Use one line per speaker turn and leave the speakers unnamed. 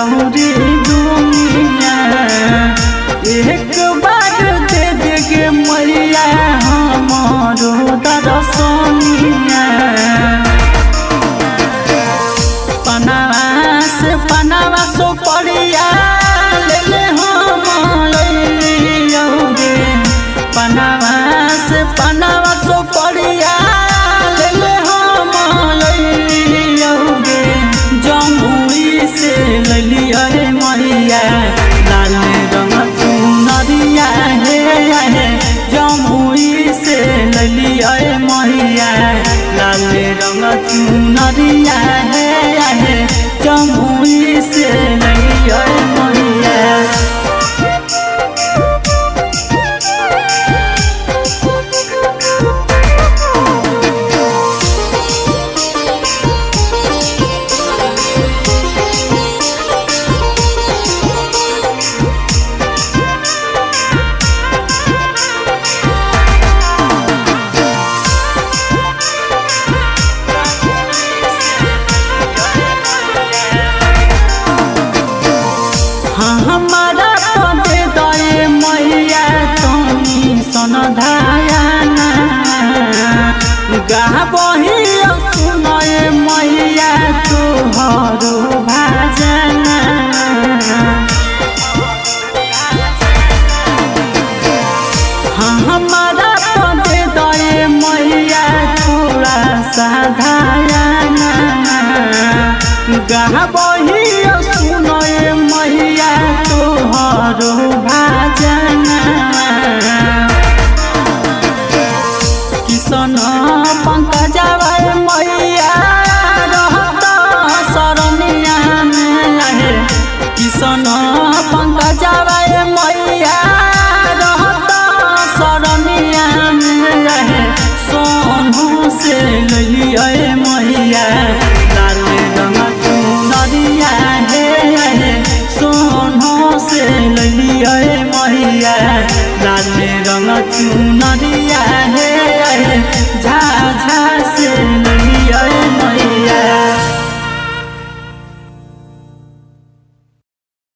औरी दुनिया। एक बार दे देगे मैया हमारो दर्शनिया। पनावा से पनावा सो पड़िया ले ले हम अइलियोगे। पनावा से पनावा सो पड़िया ले ले हम अइलियोगे। जमुई से ललिया मैया लाल रंग चुनरिया हे। जमुई से ललिया मैया लाल रंग चुनरिया हे। जमुई से ललिया मैया। हमारा पदे दए मैया तनी सन धायाना। गाबही सुनए मैया तोहरो भाजना। हमारा पदे दए मैया थोड़ा सा धायाना। गाबही सुनए मैया तोहरो भाजना। किसन पंकजवा मैया रहत सरनिया में। किसन